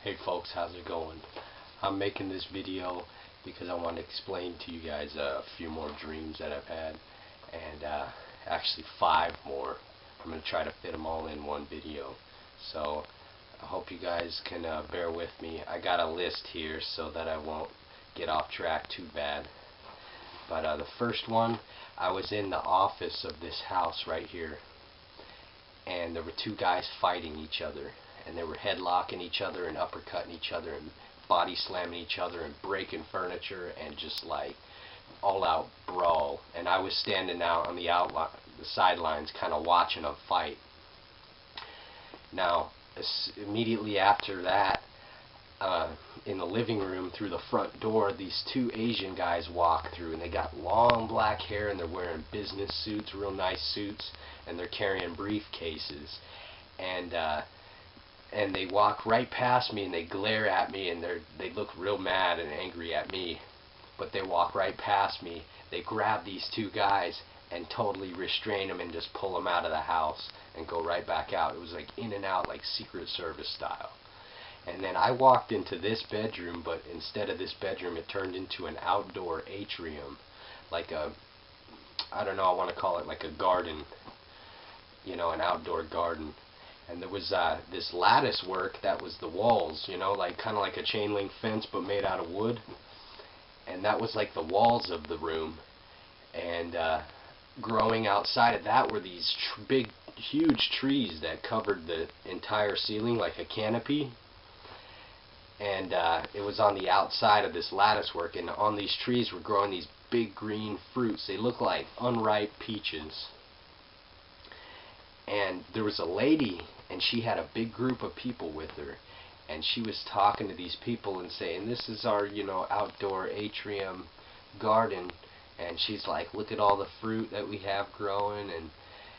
Hey folks, how's it going? I'm making this video because I want to explain to you guys a few more dreams that I've had, and actually 5 more. I'm going to try to fit them all in one video. So I hope you guys can bear with me. I got a list here so that I won't get off track too bad. But the first one, I was in the office of this house right here, and there were 2 guys fighting each other. And they were headlocking each other and uppercutting each other and body slamming each other and breaking furniture and just like all out brawl. And I was standing out on the sidelines kind of watching them fight. Now immediately after that, in the living room through the front door, these 2 Asian guys walk through, and they got long black hair and they're wearing business suits, real nice suits, and they're carrying briefcases. And they walk right past me and they glare at me, and they look real mad and angry at me. But they walk right past me. They grab these 2 guys and totally restrain them and just pull them out of the house and go right back out. It was like in and out, like Secret Service style. And then I walked into this bedroom, but instead of this bedroom, it turned into an outdoor atrium, like a, I don't know, I want to call it like a garden, you know, an outdoor garden. And there was this lattice work that was the walls, you know, like kind of like a chain link fence but made out of wood. And that was like the walls of the room. And growing outside of that were these big, huge trees that covered the entire ceiling like a canopy. And it was on the outside of this lattice work, and on these trees were growing these big green fruits. They looked like unripe peaches. And there was a lady, and she had a big group of people with her, and she was talking to these people and saying, this is our, you know, outdoor atrium garden. And she's like, look at all the fruit that we have growing. And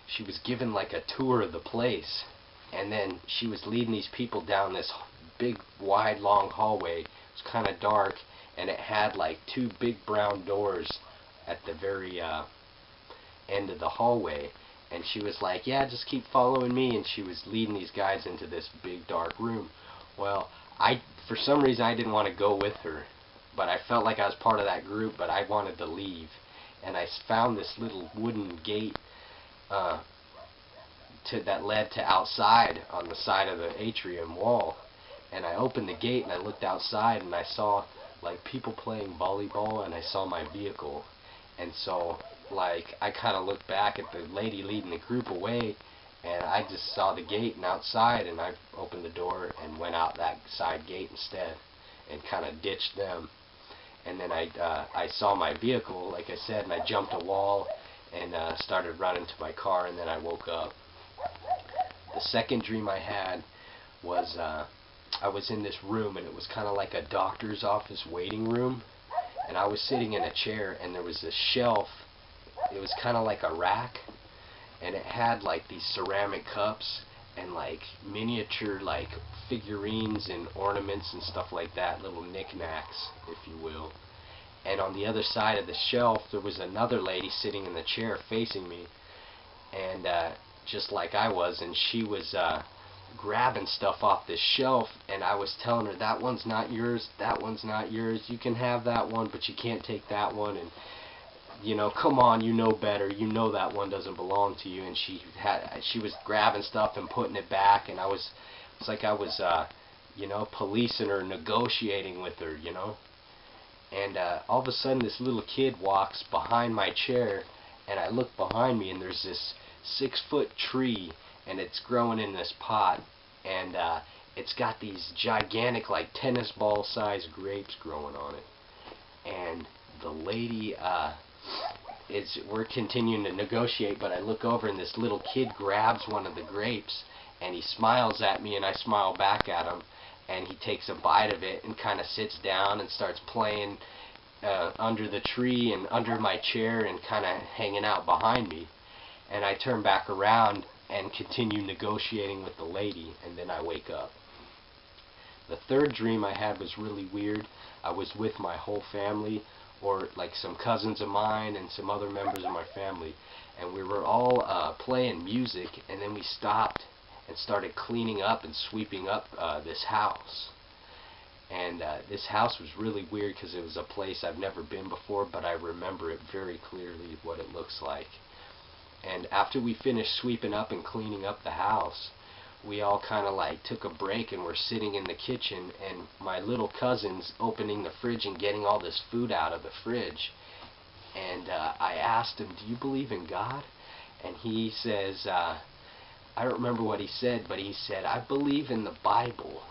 she was giving like a tour of the place. And then she was leading these people down this big, wide, long hallway. It was kind of dark, and it had like 2 big brown doors at the very end of the hallway. And she was like, yeah, just keep following me. And she was leading these guys into this big dark room. Well, for some reason I didn't want to go with her, but I felt like I was part of that group, but I wanted to leave. And I found this little wooden gate that led to outside on the side of the atrium wall. And I opened the gate and I looked outside, and I saw like people playing volleyball, and I saw my vehicle. And so like I kind of looked back at the lady leading the group away, and I just saw the gate and outside, and I opened the door and went out that side gate instead and kind of ditched them. And then I saw my vehicle, like I said, and I jumped a wall and started running to my car, and then I woke up. The second dream I had was I was in this room, and it was kind of like a doctor's office waiting room, and I was sitting in a chair, and there was this shelf. It was kind of like a rack, and it had like these ceramic cups and like miniature like figurines and ornaments and stuff like that, little knickknacks, if you will. And on the other side of the shelf there was another lady sitting in the chair facing me, and just like I was, and she was grabbing stuff off this shelf, and I was telling her, that one's not yours, that one's not yours, you can have that one but you can't take that one, and you know, come on, you know better, you know that one doesn't belong to you. And she was grabbing stuff and putting it back, and it's like I was you know, policing her, negotiating with her, you know. And all of a sudden this little kid walks behind my chair, and I look behind me, and there's this 6-foot tree, and it's growing in this pot, and it's got these gigantic like tennis ball sized grapes growing on it. And the lady we're continuing to negotiate, but I look over, and this little kid grabs one of the grapes, and he smiles at me, and I smile back at him, and he takes a bite of it and kind of sits down and starts playing under the tree and under my chair and kind of hanging out behind me. And I turn back around and continue negotiating with the lady, and then I wake up. The third dream I had was really weird. I was with my whole family, or like some cousins of mine and some other members of my family, and we were all playing music, and then we stopped and started cleaning up and sweeping up this house. And this house was really weird because it was a place I've never been before, but I remember it very clearly what it looks like. And after we finished sweeping up and cleaning up the house, we all kind of like took a break and were sitting in the kitchen, and my little cousin's opening the fridge and getting all this food out of the fridge. And I asked him, "Do you believe in God?" And he says, I don't remember what he said, but he said, "I believe in the Bible."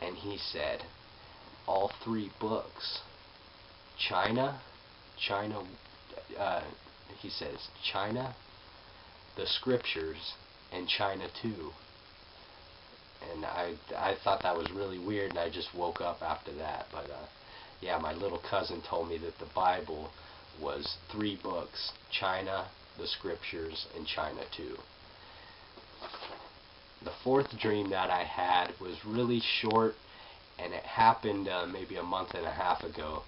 And he said, all 3 books. China, he says, China, the scriptures, and China too. And I thought that was really weird, and I just woke up after that. But yeah, my little cousin told me that the Bible was 3 books: China, the scriptures, and China too. The 4th dream that I had was really short, and it happened maybe a month and a half ago.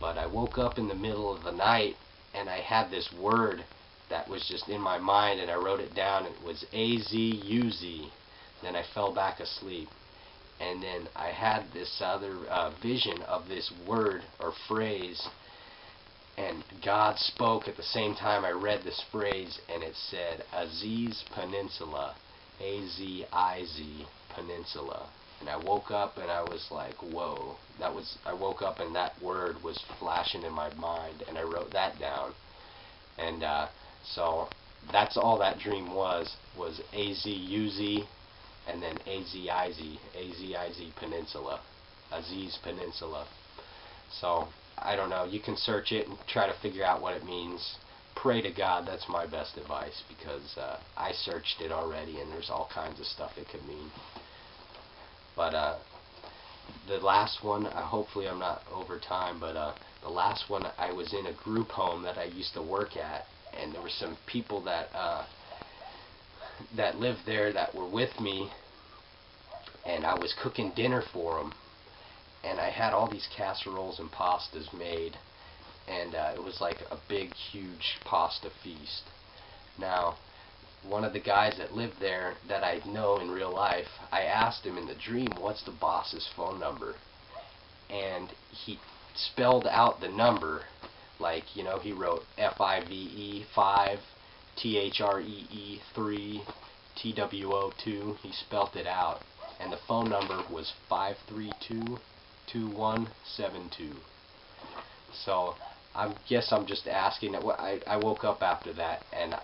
But I woke up in the middle of the night, and I had this word that was just in my mind, and I wrote it down. It was azuz. Then I fell back asleep, and then I had this other vision of this word or phrase, and God spoke at the same time I read this phrase, and it said Aziz Peninsula, A-Z-I-Z Peninsula. And I woke up and I was like, whoa. I woke up and that word was flashing in my mind, and I wrote that down. And so that's all that dream was A-Z-U-Z and then A-Z-I-Z, A-Z-I-Z Peninsula, Aziz Peninsula. So I don't know, you can search it and try to figure out what it means. Pray to God, that's my best advice, because I searched it already and there's all kinds of stuff it could mean. But the last one, hopefully I'm not over time, but the last one, I was in a group home that I used to work at, and there were some people that lived there that were with me, and I was cooking dinner for them, and I had all these casseroles and pastas made, and it was like a big, huge pasta feast. Now, one of the guys that lived there that I know in real life, I asked him in the dream, what's the boss's phone number? And he spelled out the number, like, you know, he wrote F-I-V-E 5, T-H-R-E-E 3, T-W-O 2. He spelt it out, and the phone number was 532-2172. So I guess I'm just asking. I woke up after that, and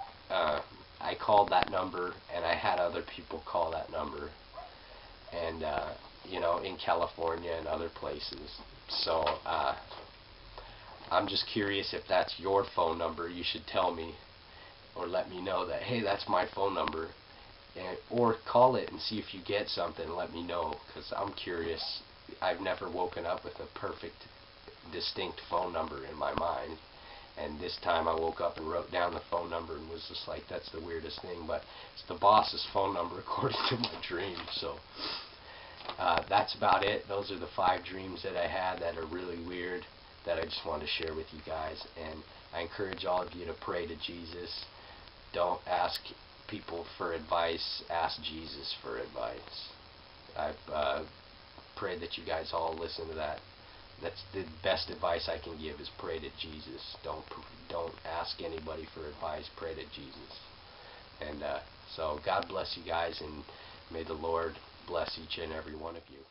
I called that number, and I had other people call that number, and you know, in California and other places. So I'm just curious, if that's your phone number, you should tell me or let me know that, hey, that's my phone number, or call it and see if you get something and let me know, because I'm curious. I've never woken up with a perfect, distinct phone number in my mind. And this time I woke up and wrote down the phone number and was just like, that's the weirdest thing. But it's the boss's phone number according to my dream. So that's about it. Those are the 5 dreams that I had that are really weird, that I just wanted to share with you guys. And I encourage all of you to pray to Jesus. Don't ask people for advice. Ask Jesus for advice. I pray that you guys all listen to that. That's the best advice I can give, is pray to Jesus. Don't ask anybody for advice. Pray to Jesus. And so God bless you guys, and may the Lord bless each and every one of you.